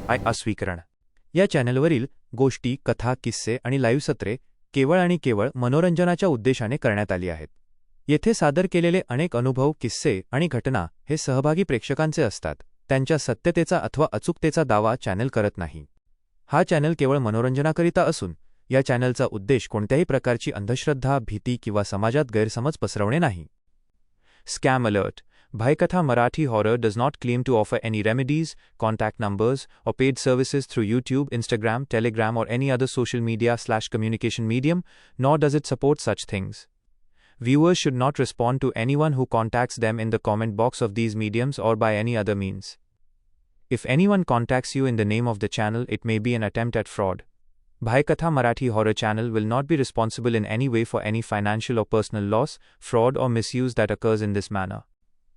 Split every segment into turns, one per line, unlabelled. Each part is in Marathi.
अस्वीकरण. या चॅनलवरील गोष्टी, कथा, किस्से आणि लाईव्ह सत्रे केवळ आणि केवळ मनोरंजनाच्या उद्देशाने करण्यात आली आहेत. येथे सादर केलेले अनेक अनुभव, किस्से आणि घटना हे सहभागी प्रेक्षकांचे असतात. त्यांच्या सत्यतेचा अथवा अचूकतेचा दावा चॅनल करत नाही. हा चॅनल केवळ मनोरंजनाकरिता असून या चॅनलचा उद्देश कोणत्याही प्रकारची अंधश्रद्धा, भीती किंवा समाजात गैरसमज पसरवणे नाही. Scam alert. Bhaikatha Marathi Horror does not claim to offer any remedies, contact numbers, or paid services through YouTube, Instagram, Telegram, or any other social media/communication medium, nor does it support such things. Viewers should not respond to anyone who contacts them in the comment box of these mediums or by any other means. If anyone contacts you in the name of the channel, it may be an attempt at fraud. Bhaikatha Marathi Horror Channel will not be responsible in any way for any financial or personal loss, fraud or misuse that occurs in this manner.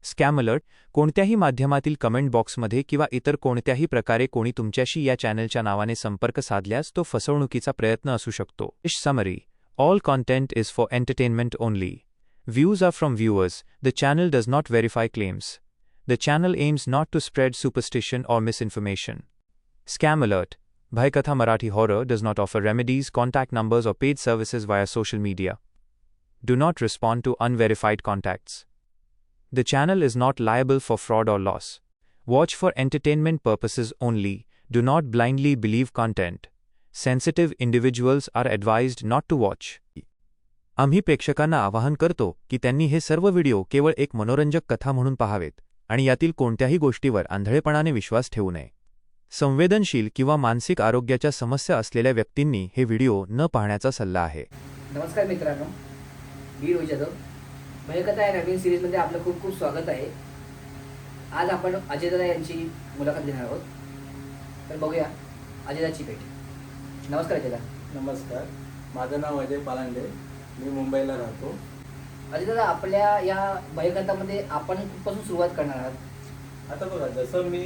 Scam alert. कोणत्याही माध्यमातील कमेंट बॉक्समध्ये किंवा इतर कोणत्याही प्रकारे कोणी तुमच्याशी या चॅनलच्या नावाने संपर्क साधल्यास तो फसवणुकीचा प्रयत्न असू शकतो. Summary. All content is for entertainment only. Views are from viewers. The channel does not verify claims. The channel aims not to spread superstition or misinformation. Scam alert. Bhaikatha Marathi Horror does not offer remedies, contact numbers, or paid services via social media. Do not respond to unverified contacts. The channel is not liable for fraud or loss. Watch for entertainment purposes only. Do not blindly believe content. Sensitive individuals are advised not to watch. आम्ही प्रेक्षकांना आवाहन करतो की त्यांनी हे सर्व व्हिडिओ केवळ एक मनोरंजक कथा म्हणून पाहावेत आणि यातील कोणत्याही गोष्टीवर आंधळेपणाने विश्वास ठेवू नये. संवेदनशील किंवा मानसिक आरोग्याच्या समस्या असलेल्या व्यक्तींनी हे व्हिडिओ न पाहण्याचा सल्ला आहे.
नमस्कार मित्रांनो, मी रोहित जाधव. भयकथा या नवीन सिरीजमध्ये आपलं खूप खूप स्वागत आहे. आज आपण अजयदादा यांची मुलाखत घेणार आहोत. तर बघूया अजयदाची भेट. नमस्कार अजयदा.
नमस्कार, माझं नाव अजय पालांडे, मी मुंबईला राहतो.
अजयदादा, आपल्या या भयकथामध्ये आपण कुठपासून सुरुवात करणार आहात?
आता बघा, जसं मी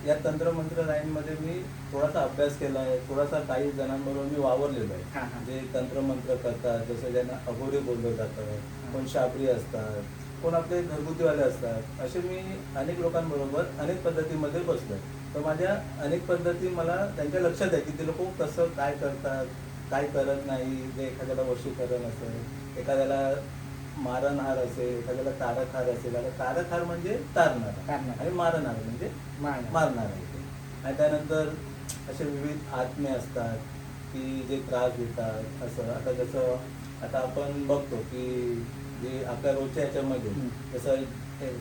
या तंत्रमंत्र लाईनमध्ये मी थोडासा अभ्यास केला आहे, थोडासा काही जणांबरोबर मी वावरलेलो आहे. जे तंत्रमंत्र करतात, जसं ज्यांना अघोरी बोललं जातं, कोण शाबरी असतात, कोण आपले घरगुतीवाले असतात, असे मी अनेक लोकांबरोबर अनेक पद्धतीमध्ये बसलो. तर माझ्या अनेक पद्धती मला त्यांच्या लक्षात आहे की ते लोक कसं काय करतात, काय करत नाही. जे एखाद्याला वशीकरण असेल, एखाद्याला मारनहार असेल, एखाद्याला तारकहार असेल. आता तारकहार म्हणजे तारणार आणि मारनहार म्हणजे मारणार आहे. आणि त्यानंतर असे विविध आत्मे असतात की जे त्रास देतात. असं आता जसं आता आपण बघतो की जे आपल्या रोजच्या याच्यामध्ये जसं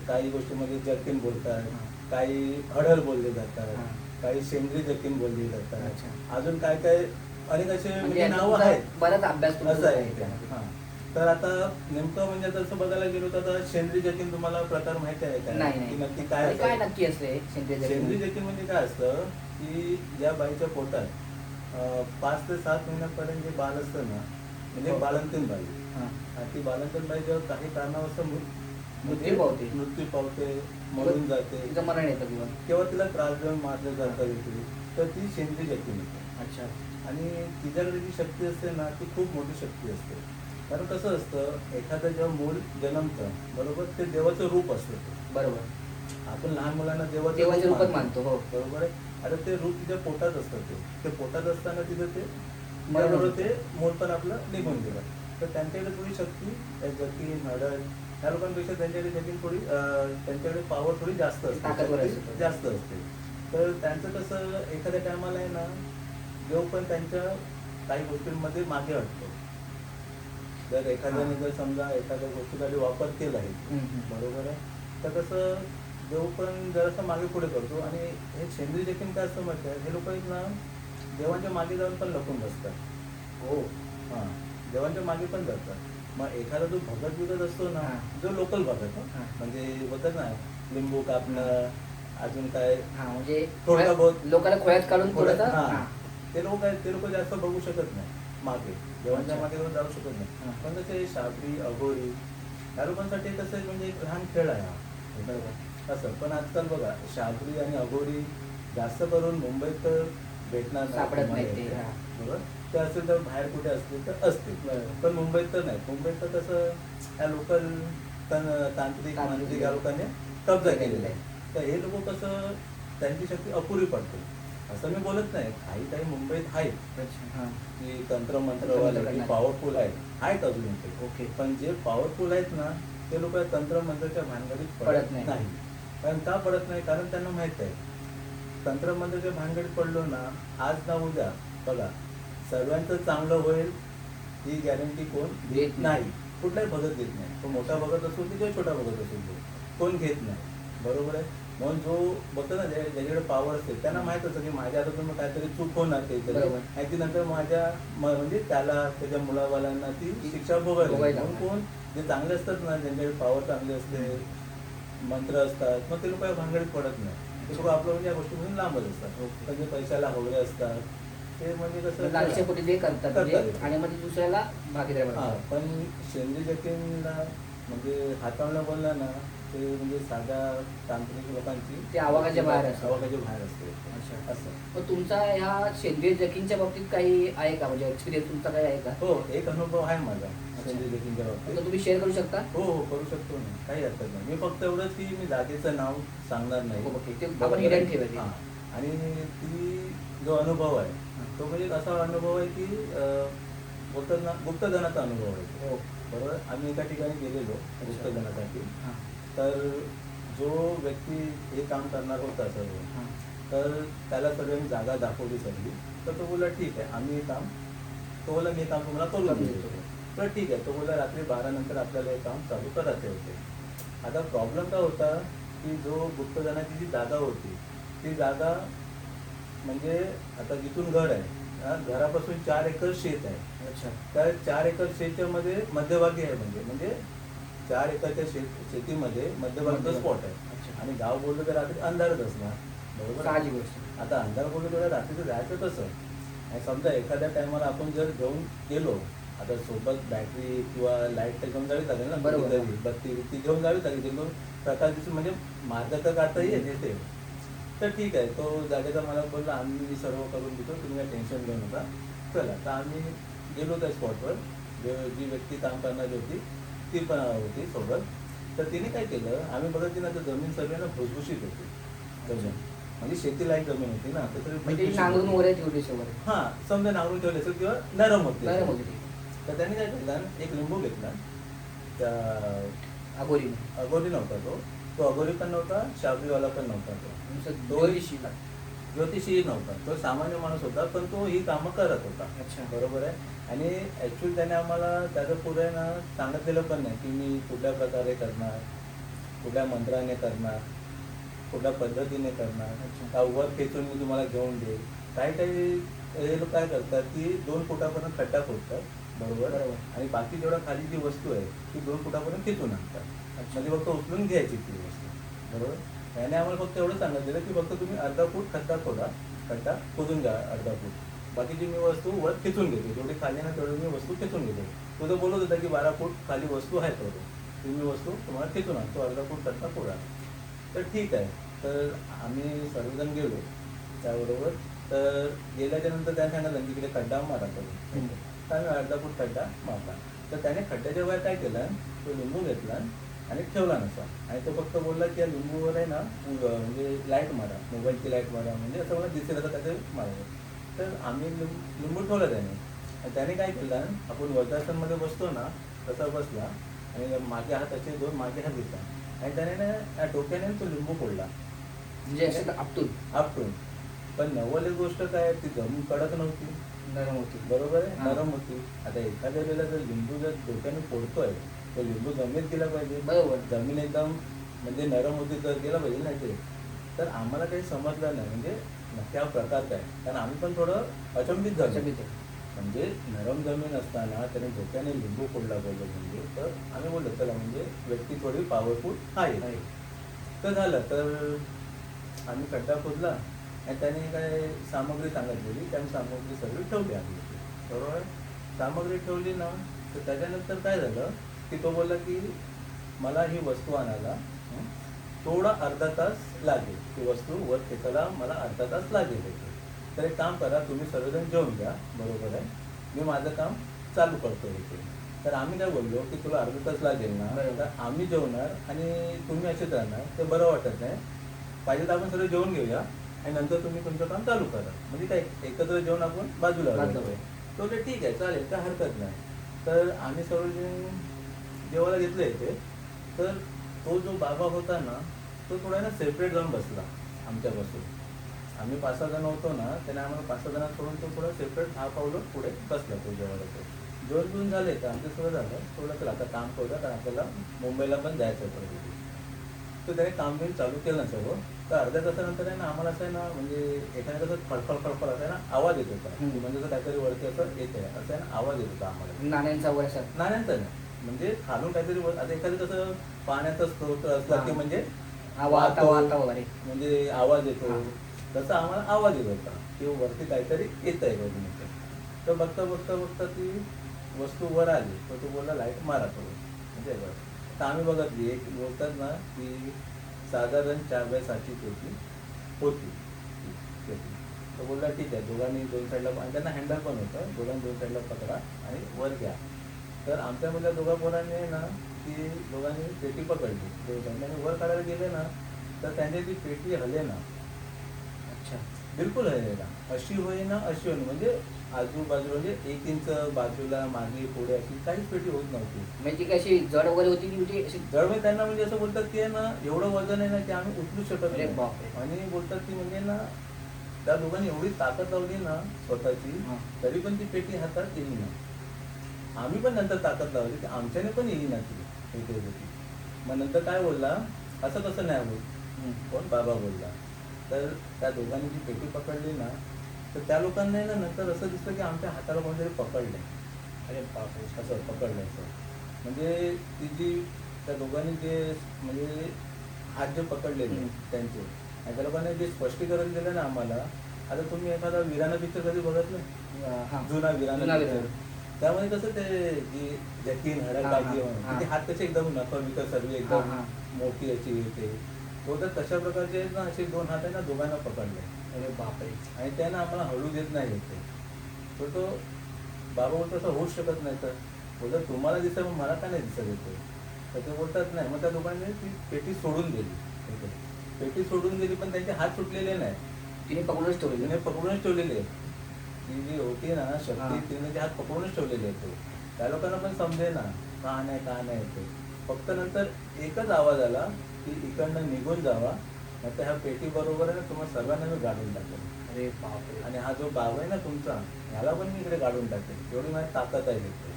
काही गोष्टीमध्ये जकीन बोलतात, काही हडल बोलले जातात, काही शेंद्री जकीन बोलली जातात, अजून काय काय अनेक असे नावं आहेत.
बराच अभ्यास
असं आहे. तर आता नेमकं म्हणजे जसं बघायला गेलो तर आता शेंद्री जकीन तुम्हाला प्रकार माहिती आहे का?
नाही.
नक्की काय
काय नक्की असते
शेंद्री जकीन? म्हणजे काय असतं की ज्या बाईच्या पोटात 5 ते 7 महिन्यापर्यंत जे बाळ असतं ना, म्हणजे बाळंतीण बाई, ती बाळंतीण बाई जेव्हा काही कारणावरचं मृत्यू पावते, मरून जाते,
मरण येतं
किंवा तिला त्रास देऊन मारलं जातं, तर ती शेंद्री जकीन होते.
अच्छा.
आणि तिच्याकडे जी शक्ती असते ना, ती खूप मोठी शक्ती असते. कारण कसं असतं, एखादं जेव्हा मूल जन्मतं, बरोबर, ते देवाचं रूप असतं.
बरोबर.
आपण लहान मुलांना
देवाचं रूपच मानतो. हो,
बरोबर आहे. आता ते रूप तिच्या पोटात असतं. ते पोटात असताना तिथं ते बरोबर ते मूल पण आपलं निघून गेलं. तर त्यांच्याकडे थोडी शक्ती, जकीन, हडल ह्या लोकांपेक्षा त्यांच्याकडे जकीन थोडी, त्यांच्याकडे पॉवर थोडी जास्त असते. तर त्यांचं कसं, एखाद्या टायमाला आहे ना, देव पण त्यांच्या काही गोष्टींमध्ये मागे हटतो. जर एखाद्याने जर समजा एखाद्या गोष्टीसाठी वापर केला आहे, बरोबर आहे, तर कसं देव पण जरासं मागे पुढे करतो. आणि हे शेंद्री जकीन काय असतं माहिती आहे, हे लोक ना देवांच्या मागे जाऊन पण लपून बसतात.
हो,
हां, देवांच्या मागे पण जातात. मग एखादा जो भगत बिगत असतो ना, जो लोकल भगत, म्हणजे होतं ना, लिंबू कापणं, अजून काय,
म्हणजे
थोडा बहुत
लोकांना खोळ्यात काढून
ते लोक जास्त बघू शकत नाही मागे, देवांच्या मागे जाऊ शकत नाही. पण तसे शाबरी, अघोरी या लोकांसाठी कसं म्हणजे एक लहान खेळ आहे हा, असं. पण आजकाल बघा, शाबरी आणि अघोरी जास्त करून मुंबईत भेटणार
सापडत नाही.
बरोबर, ते असेल तर बाहेर कुठे असतील तर असतील, पण मुंबईत तर नाही. मुंबईत तर कसं ह्या लोकल तांत्रिक मानसिक या लोकांनी कब्जा केलेला आहे. तर हे लोक कसं त्यांची शक्ती अपुरी पडते. असं मी बोलत नाही, काही काही मुंबईत आहेत
अच्छा हां
की तंत्रमंत्रवाले की पॉवरफुल आहेत अजून ते.
ओके
पण जे पॉवरफुल आहेत ना ते लोक तंत्रमंत्राच्या भानगडीत
पडत
पडत
नाही.
नाही. कारण का पडत नाही? कारण त्यांना माहित आहे तंत्रमंत्राच्या भानगडीत पडलो ना, आज ना उद्या बघा सर्वांचं चांगलं होईल ही गॅरंटी कोण देत नाही. कुठलाही भगत देत नाही. तो मोठा भगत असो की किंवा छोटा भगत असो कोण घेत नाही. बरोबर आहे. म्हणून जो बघतो ना ज्याच्याकडे पॉवर असते त्यांना माहित असतं की माझ्या हातातून मग काहीतरी चूक होणार काहीतरी
बरोबर.
आणि ती नंतर माझ्या म्हणजे त्याला त्याच्या मुलाबालांना ती शिक्षा भोगायला
भोगायला
म्हणून कोण जे चांगले असतात ना ज्यांच्याकडे पॉवर चांगली असते मंत्र असतात मग ते लोक या भानगडीत पडत नाही. ते लोक आपलं म्हणजे या गोष्टीपासून लांबच असतात. पण जे पैशाला हवरे असतात ते म्हणजे कसं
लालसेपोटी ते करतात म्हणजे
करतात.
आणि मग दुसऱ्याला भागीदार
हा
बनवतात.
पण शेंद्री जखींना म्हणजे हाताळणं बोलला ना ते म्हणजे साध्या तांत्रिक लोकांची
ते आवाकाच्या बाहेर असतात.
आवाकाच्या बाहेर असते
अच्छा.
असं.
मग तुमचा ह्या सेंद्रिय जखींच्या बाबतीत काही आहे का म्हणजे एक्सपिरियन्स तुमचा काही आहे का?
हो एक अनुभव आहे माझा शेंद्री जखींच्या बाबतीत.
तर तुम्ही शेअर करू शकता?
हो हो करू शकतो ना, काही हरकत नाही. मी फक्त एवढंच की मी जागेचं नाव सांगणार नाही.
ओके ते आपण हिडन ठेवायचे.
हां आणि ती जो अनुभव आहे तो म्हणजे एक असा अनुभव आहे की बोलतात ना गुप्तधनाचा अनुभव आहे.
हो
बरोबर. आम्ही एका ठिकाणी गेलेलो गुप्तधनासाठी.
हां
तर जो व्यक्ती हे काम करणार होता सर्व
हां
तर त्याला सगळ्यांनी जागा दाखवली सगळी. तर तो बोला ठीक आहे आम्ही हे काम तो बोला मी काम तुम्हाला करून देतो. तर ठीक आहे तो बोला रात्री 12 नंतर आपल्याला हे काम चालू करायचे होते. आता प्रॉब्लेम काय होता की जो गुप्तधनाची जी जागा होती ती जागा म्हणजे आता जिथून घर आहे घरापासून 4 एकर शेत आहे.
अच्छा
त्या 4 एकर शेतच्या मध्ये मध्यभागी आहे म्हणजे 4 एकरच्या शेतीमध्ये मध्यभागीचा स्पॉट आहे.
अच्छा
आणि गाव बोललो तर रात्री अंधारच असणार. बरोबर.
साहजिक गोष्ट.
आता अंधार बोललो तर रात्रीचं जायचं कसं? आणि समजा एखाद्या टायमाला आपण जर घेऊन गेलो आता सोबत बॅटरी किंवा लाईट तर घेऊन जावी लागेल ना.
बरोबर.
कधीतरी बत्ती घेऊन जावी लागेल जेणेकरून प्रकाश दिसून म्हणजे मार्ग तर काढता येईल येते. तर ठीक आहे तो जागेचा मला बोलला आम्ही सर्व करून देतो तुम्ही काय टेन्शन घेऊ नका. चला तर आम्ही गेलो त्या स्पॉटवर. जी व्यक्ती काम करणारी होती ती पण होती सोबत. तर तिने काय केलं आम्ही बघत ना तर जमीन सगळ्यांना भुसभुशीत होती जमीन म्हणजे शेतीलायक जमीन होती ना तर
म्हणजे नांगरून वगैरे ठेवली सोबत.
हां समजा नांगरून ठेवले असेल किंवा नरम होते.
बरं होती ती.
तर त्यांनी काय केलं एक लिंबू घेतला. त्या
अगोरी
अगोरी नव्हता तो अगोरी पण नव्हता शाबरीवाला पण नव्हता तो ज्योतिषी नव्हता. तो सामान्य माणूस होता पण तो ही कामं करत होता.
अच्छा
बरोबर आहे. आणि ॲक्च्युली त्याने आम्हाला त्याचं पुढे ना सांगितलेलं पण नाही की मी कुठल्या प्रकारे करणार कुठल्या मंत्राने करणार कुठल्या पद्धतीने करणार का वर खेचून मी तुम्हाला घेऊन देईल. काही हे लोक काय करतात की 2 फुटापर्यंत खड्डा खोदतात. बरोबर. आणि बाकी जेवढा खाली जी वस्तू आहे ती 2 फुटापर्यंत खेचून आणतात. म्हणजे फक्त उचलून घ्यायची ती वस्तू. बरोबर. त्याने आम्हाला फक्त एवढं सांगितलेलं की फक्त तुम्ही अर्धा फूट खड्डा खोदून घ्या अर्धा फूट. बाकीची मी वस्तू वर खेचून घेते जेवढी खाली ना तेवढी मी वस्तू खेचून घेते. तो जो बोलत होता की 12 फूट खाली वस्तू आहे तो ती मी वस्तू तुम्हाला खेचून आणतो अर्धा फूट खड्डा फोडा. तर ठीक आहे. तर आम्ही सर्वजण गेलो त्याबरोबर. तर गेल्याच्या नंतर त्याने सांगितलं की तिकडे खड्डा मारा करून. तर आम्ही अर्धा फूट खड्डा मारला. तर त्याने खड्ड्याच्या वर काय केलं तो लिंबू घेतला आणि ठेवला नसा. आणि तो फक्त बोलला की या लिंबूवर आहे ना म्हणजे लाईट मारा मोबाईलची लाईट मारा म्हणजे असं मला दिसेल असं त्याचे मारायचं. तर आम्ही लिंबू ठेवला त्याने. आणि त्याने काय केलं आपण वज्रासनमध्ये बसतो ना तसा बसला आणि मागे हात असे 2 मागे हात घेतला आणि त्याने ना या डोक्याने तो लिंबू फोडला
म्हणजे असं
आपटून. पण नवल एक गोष्ट काय ती जमीन कडक नव्हती
नरम होती.
बरोबर आहे नरम होती. आता एखाद्या वेळेला जर लिंबू जर डोक्याने फोडतोय तर लिंबू जमिनीत गेला पाहिजे.
बरोबर.
जमीन एकदम म्हणजे नरम होती तर गेला पाहिजे नाही ते. तर आम्हाला काही समजलं नाही म्हणजे त्या प्रकार काय कारण आम्ही पण थोडं अचंबित झालो. म्हणजे नरम जमीन असताना त्याने डोक्याने लिंबू फोडला पाहिजे म्हणजे तर आम्ही बोललो चला म्हणजे व्यक्ती थोडी पॉवरफुल आहे. तर झालं तर आम्ही खड्डा खोदला आणि त्याने काय सामग्री सांगितलेली त्या सामग्री सगळी ठेवली आम्ही. बरोबर. सामग्री ठेवली ना तर त्याच्यानंतर काय झालं की तो बोलला की मला ही वस्तू आणायला थोडा अर्धा तास लागेल. ती वस्तू वर खेचायला मला अर्धा तास लागेल. तर एक काम करा तुम्ही सर्वजण जेवून घ्या. बरोबर आहे. मी माझं काम चालू करतो इथे. तर आम्ही काय बोललो की तुला अर्धा तास लागेल ना तर आम्ही जेवणार आणि तुम्ही असेच राहणार ते बरं वाटत नाही. पाहिजे तर आपण सर्व जेवून घेऊया आणि नंतर तुम्ही तुमचं काम चालू करा, म्हणजे काय एकत्र जेवण आपण बाजूला
बाजूला.
तो ते ठीक आहे, चालेल, काय हरकत नाही. तर आम्ही सर्वजण जेवायला घेतलं इथे. तर तो जो बाबा होता ना, तो थोडा ना सेपरेट जाऊन बसला आमच्यापासून. आम्ही 5-6 जण होतो ना, त्याने आम्हाला 5-6 जणांना सोडून तो थोडा सेपरेट 6 पावलं पुढे बसला तो जेवायला. तो जेवण घेऊन झाले तर आमचं सगळं झालं, थोडं तर आता काम करूया, कारण आपल्याला मुंबईला पण जायचं होतं. तर त्याने काम घेऊन चालू केलं ना सर्व. तर अर्ध्या तासानंतर आहे ना आम्हाला असं आहे ना, म्हणजे एखाद्या कसं फडफड फडफड असं आहे ना आवाज येत होता, म्हणजे असं काहीतरी वरती असं येत आहे, असं आहे ना आवाज येत होता आम्हाला.
नाण्यांचा वगैरे असं.
नाण्यांचा नाही, म्हणजे खालून काहीतरी आता एखादं कसं पाण्याचा स्त्रोत असला की म्हणजे
वाहता वगैरे
म्हणजे आवाज येतो, तसा आम्हाला आवाज येत होता की वरती काहीतरी येत आहे वरून. तर बघता बघता बघता ती वस्तू वर आली, तर तो बोलला लाईट मारा करून, म्हणजे बरं. तर आम्ही बघितली, एक बोलतात ना की साधारण 4 बाय 6ची पेटी होती. तो बोलला ठीक आहे, दोघांनी 2 साईडला, आणि त्यांना हँडल पण होतं, दोघांनी 2 साईडला पकडा आणि वर घ्या. तर आमच्यामधल्या दोघा पोरांनी ना ती दोघांनी पेटी पकडली, दोघांनी वर काढायला गेले ना, तर त्यांनी ती पेटी हले ना.
अच्छा.
बिलकुल हले ना, अशी होई ना अशी होई, म्हणजे आजूबाजूला म्हणजे 1 इंच बाजूला मागे पुढे अशी काहीच पेटी होत नव्हती.
म्हणजे ती कशी जड वगैरे होती की म्हणजे अशी.
जड म्हणजे त्यांना म्हणजे असं बोलतात की आहे ना, एवढं वजन आहे ना की आम्ही उचलू शकत
अरे
नाही.
बापरे.
आणि बोलतात की म्हणजे ना त्या दोघांनी एवढी ताकद लावली ना स्वतःची, तरी पण ती पेटी हातात येई ना. आम्ही पण नंतर ताकद लावली की आमच्याने पण येई ना ती पेटी होती. मग नंतर काय बोलला, असं कसं नाही होत, कोण बाबा बोलला. तर त्या दोघांनी जी पेटी पकडली ना, तर त्या लोकांना ना नंतर असं दिसलं की आमच्या हाताला कोणतरी पकडलंय.
अरे बापरे.
असं पकडल्याचं म्हणजे ती जी त्या दोघांनी जे म्हणजे हात जे पकडलेले त्यांचे, आणि त्या लोकांनी जे स्पष्टीकरण दिलं ना आम्हाला. आता तुम्ही एखादा वीराना पिक्चर कधी बघितलं, जुना वीराना पिक्चर, त्यामध्ये कसं ते जी जतीन हडकाजी म्हणून ते हात कसे एकदम नखविक सर्व एकदम मोठी अशी येते, बोलतात तशा प्रकारचे ना असे 2 हात आहे ना दोघांना पकडले.
अरे बापरे.
आणि त्यानं आम्हाला हळू देत नाही येते. तर तो बाबा बोलतो असं होऊच शकत नाही. तर बोलतात तुम्हाला दिसत मग मला का नाही दिसत येते. तर ते बोलतात नाही. मग त्या दोघांनी ती पेटी सोडून दिली. पेटी सोडून दिली, पण त्यांचे हात सुटलेले नाही,
तिने पकडूनच ठेवले.
तिने पकडूनच ठेवलेले. ती जी होती ना शक्ती, तिने ते हात पकडूनच ठेवलेले होते. त्या लोकांना पण समजे ना का नाही येते. फक्त नंतर एकच आवाज आला की इकडनं निघून जावा, नाहीतर ह्या पेटी बरोबर आहे ना तुम्हाला सर्वांना मी गाडून टाकेल.
अरे बापरे.
आणि हा जो बाबा आहे ना तुमचा, ह्याला पण मी इकडे काढून टाकेल, एवढी माझी ताकद आहे तिथे.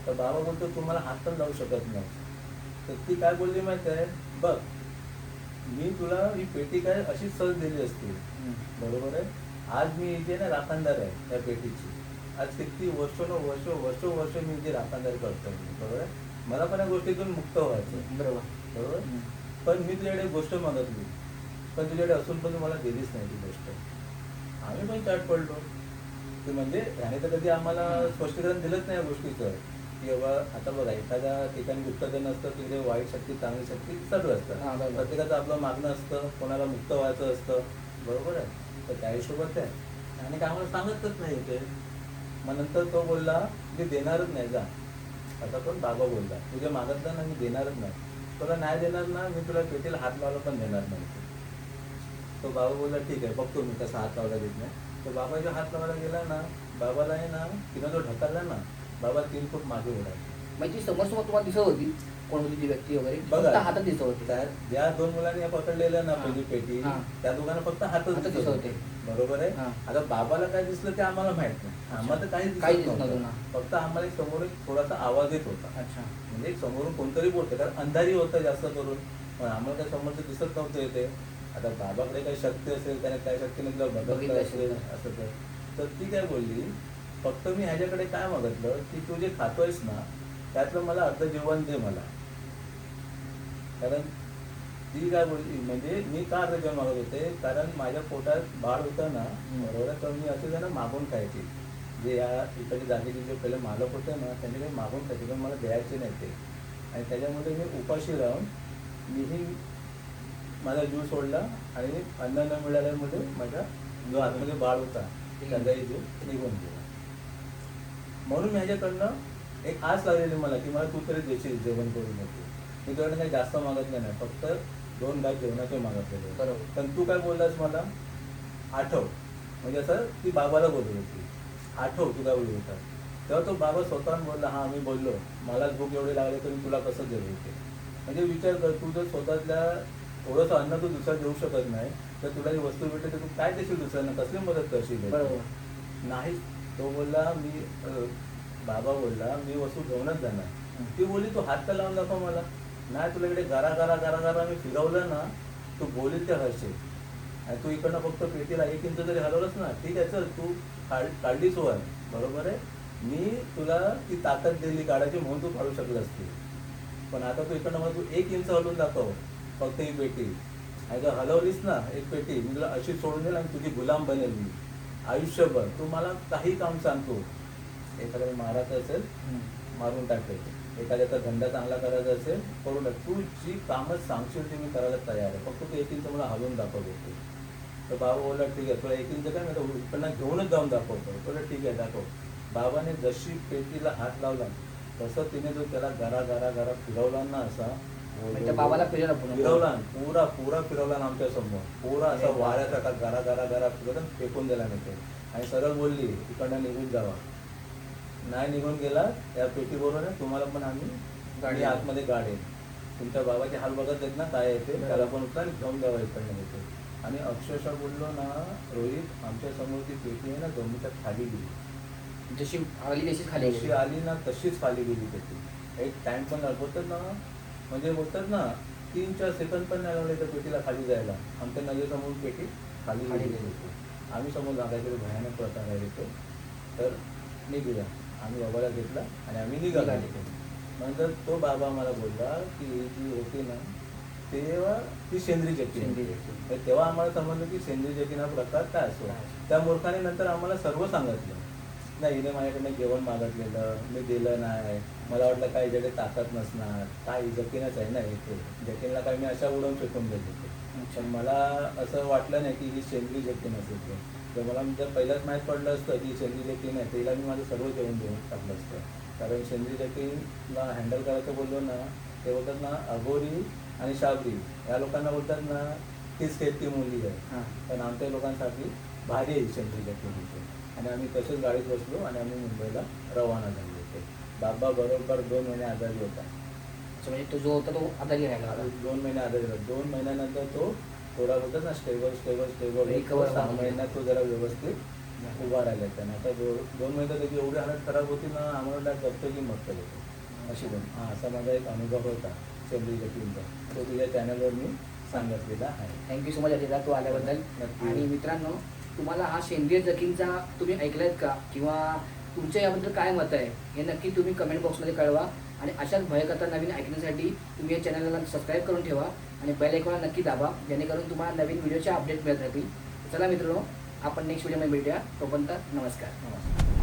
तर बाबा बोलतो तुम्हाला हात पण लावू शकत नाही. तर ती काय बोलली माहिती आहे, बघ मी तुला ही पेटी काय अशी सहज दिली असती, बरोबर आहे. आज मी इथे ना राखणदार आहे त्या पेटीची. आज किती वर्ष मी इथे राखणदार करतो, बरोबर आहे. मला पण या गोष्टीतून मुक्त व्हायचं, बरोबर. पण मी तुझ्याकडे गोष्ट मागितली, पण तुझ्याकडे असून पण तू मला दिलीच नाही ती गोष्ट. आम्ही पण चाट पडलो की म्हणजे ह्याने तर कधी आम्हाला स्पष्टीकरण दिलंच नाही या गोष्टीचं की बाबा आता बघा एखाद्या ठिकाणी गुप्तधन असतं, तिकडे वाईट शक्ती चांगली शक्ती सर्व असतं. प्रत्येकाचं आपलं मागणं असतं, कोणाला मुक्त व्हायचं असतं, बरोबर आहे. तर त्या हिशोबात आहे आणि काय आम्हाला सांगतच नाही ते. मग नंतर तो बोलला मी देणारच नाही जा. आता पण बाबा बोलला तुझ्या मागतलं ना मी देणारच नाही, तुला नाही देणार ना मी तुला पेटीला हात लावला पण देणार नाही. तो बाबा बोलला ठीक आहे बघतो मी कसा हात लावला देत नाही. तो बाबा जो हात लावायला गेला ना, बाबाला आहे ना तिनं जो ढकलला ना, बाबा 3 फूट मागे उडाला.
म्हणजे समोर तुम्हाला दिसत होती कोण होती ती व्यक्ती वगैरे,
बघा
फक्त हातात दिसत होती.
ज्या 2 मुलांनी पकडलेलं ना पहिली पेटी, त्या दोघांना फक्त हातच दिसत होते, बरोबर आहे. आता बाबाला काय दिसलं ते आम्हाला माहित नाही, आम्हाला तर काही दिसत नव्हतं. फक्त आम्हाला समोर एक थोडासा आवाज येत होता.
अच्छा.
म्हणजे समोरून कोणतरी बोलतं, कारण अंधारी होतं जास्त करून, पण आम्हाला काय समोरचं दिसत नव्हतं येते. आता बाबाकडे काही शक्ती असेल, त्याने काय शक्तीने तुला बघितलं असेल असं तर ती काय बोलली, फक्त मी ह्याच्याकडे काय मागितलं की तू जे खातोयस ना त्यातलं मला अर्ध जेवण दे मला. कारण ती काय बोलली म्हणजे मी का अर्ध जेवण मागत होते, कारण माझ्या पोटात बाळ होतं ना, बरोबर. तर मी असे जण मागून खायचे, जे या इकडे जागेचे जे पहिले मालक होते ना त्यांच्याकडे मागून खायचे, पण मला द्यायचे नाही ते. आणि त्याच्यामुळे मी उपाशी राहून मीही माझा जीव सोडला आणि अन्न न मिळाल्यामुळे माझ्या जो आतमध्ये बाळ होता त्याचाही जीव निघून गेला. म्हणून मी ह्याच्याकडनं एक आस लागलेली मला की मला तू तरी देशील जेवण करून देते. मी तुझ्याकडे काही जास्त मागतलं नाही, फक्त 2 घास जेवणाचे मागतलेले.
बरोबर.
पण तू काय बोललास मला आठव, म्हणजे असं ती बाबाला बोलत होती, आठव तू काय बोलत होता. तेव्हा तो बाबा स्वतःहून बोलला, हां मी बोललो, मलाच भूक एवढी लागली तर मी तुला कसं जेवते. म्हणजे विचार कर, तू जर स्वतःतल्या थोडंसं अन्न तू दुसरं देऊ शकत नाही तर तुला ही वस्तू भेटते तर तू काय देशील दुसऱ्यांना, कसली मदत करशील.
बरोबर
नाही, तो बोलला मी बाबा बोलला मी वस्तू घेऊनच जाणार. ती बोलली तू हात तर लावून दाखव मला. नाही, तुला इकडे गारा गारा गारा गारा मी फिरवलं ना, तू बोलील ते हरशील. आणि तू इकडनं फक्त पेटीला 1 इंच जरी हलवलंस ना, ठीक आहे चल तू काढलीच वर, बरोबर आहे, मी तुला ती ताकद दिली काढायची म्हणून तू काढू शकलं असते. पण आता तू इकडनं मला तू 1 इंच हलवून दाखव फक्त ही पेटी, आणि जर हलवलीस ना एक पेटी, मी तुला अशी सोडून देईल आणि तुझी गुलाम बनेल मी आयुष्यभर. तू मला काही काम सांगतो, एखाद्या मारायचं असेल मारून टाकेल, एखाद्याचा धंदा चांगला करायचा असेल करून टाक, तू जी कामं सांगशील ती मी करायला तयार आहे, फक्त तू 1 इंच मला हलवून दाखवतो. तर बाबा बोलला ठीक आहे, तुला 1 इंच काय मी उत्पन्न घेऊनच जाऊन दाखवतो. बोलला ठीक आहे दाखव. बाबाने जशी पेटीला हात लावला तसं तिने जो त्याला गरा गरा गरा फिरवला ना, असा
म्हणजे बाबाला
फिरवला पुरा पुरा फिरवला ना आमच्या समोर, पुरा असा वाऱ्याचा गरा गरा गरा फिरवला फेकून दिला नाही ते. आणि सरळ बोलली इकडनं निघून जावा. नाही निघून गेला या पेटी बरोबर, तुम्हाला पण आम्ही आतमध्ये गाडेल. तुमच्या बाबाचे हाल बघत आहेत ना काय येते, त्याला पण उचला घेऊन जावा इकडनं येते. आणि अक्षरशः बोललो ना रोहित, आमच्या समोर ती पेटी आहे ना जमिनीच्या खाली गेली,
जशी आली तशीच खाली
जशी आली ना तशीच खाली गेली पेटी. एक टाइम पण बोलतात ना, म्हणजे बोलतात ना 3-4 सेकंद पण नाही लागले त्या पेटीला खाली जायला. आमच्या नजरेसमोर पेटी खाली गेली होती. आम्ही समोर काहीतरी भयानक प्रकार आहे तो, तर निघूया. आम्ही बाबाला घेतला आणि आम्ही निघालो. नंतर तो बाबा मला बोलला की जी होती ना तेव्हा ती सेंद्रिय जकीन. तेव्हा आम्हाला समजलं की सेंद्रिय जकीन हा प्रकार काय असतो. त्या मूर्खाने नंतर आम्हाला सर्व सांगितलं. नाही, हिने माझ्याकडनं जेवण मागितलेलं, मी दिलं नाही, मला वाटलं काय ज्याकडे ताकद नसणार, काय जकीनच आहे ना इथे, जकीनला काय मी अशा उडवून फेकून देत होते. पण मला असं वाटलं नाही की ही सेंद्रिय जकीन असेल ते. तर मला जर पहिलाच माहीत पडलं असतं की सेंद्रिय जकीन आहे, तिला मी माझं सर्व जेवण देऊन टाकलं असतं. कारण सेंद्रिय जकीनला हँडल करायचं बोललो ना, ते बोलतात ना अघोरी आणि शाबरी या लोकांना बोलतात ना तीच खेती मुली आहे. पण आमच्या लोकांसाठी भारी आहे सेंद्रिय जकीन इथे. आणि आम्ही तसेच गाडीत बसलो आणि आम्ही मुंबईला रवाना झालो होते. बाबा बरोबर 2 महिने आजारी होता.
म्हणजे तो जो होता तो आजारी राहिला. 2
महिने आजारी होता. 2 महिन्यानंतर तो थोडा बोलतात ना स्टेबल रिकवर. 6 महिन्यात तो जरा व्यवस्थित उभा राहिला त्याने. आता 2 महिन्यात त्याची एवढी हालत खराब होती ना, आम्हाला जगतो की मस्त होतो अशी पण. असा माझा एक अनुभव होता सेंद्रिय जकीनचा, तो तुझ्या चॅनलवर मी सांगितलेला आहे.
थँक्यू सो मच अजिता तू आल्याबद्दल. आणि मित्रांनो, तुम्हाला हा सेंद्रिय जकीनचा तुम्ही ऐकलायत का, किंवा तुमच्या याबद्दल काय मत आहे हे नक्की तुम्ही कमेंट बॉक्समध्ये कळवा. आणि अशाच भयकथा नवीन ऐकण्यासाठी तुम्ही या चॅनलला सबस्क्राईब करून ठेवा आणि बेल आयकॉनला नक्की दाबा, जेणेकरून तुम्हाला नवीन व्हिडिओचे अपडेट मिळत राहतील. चला मित्रांनो, आपण नेक्स्ट व्हिडिओमध्ये भेटूया. तोपर्यंत नमस्कार.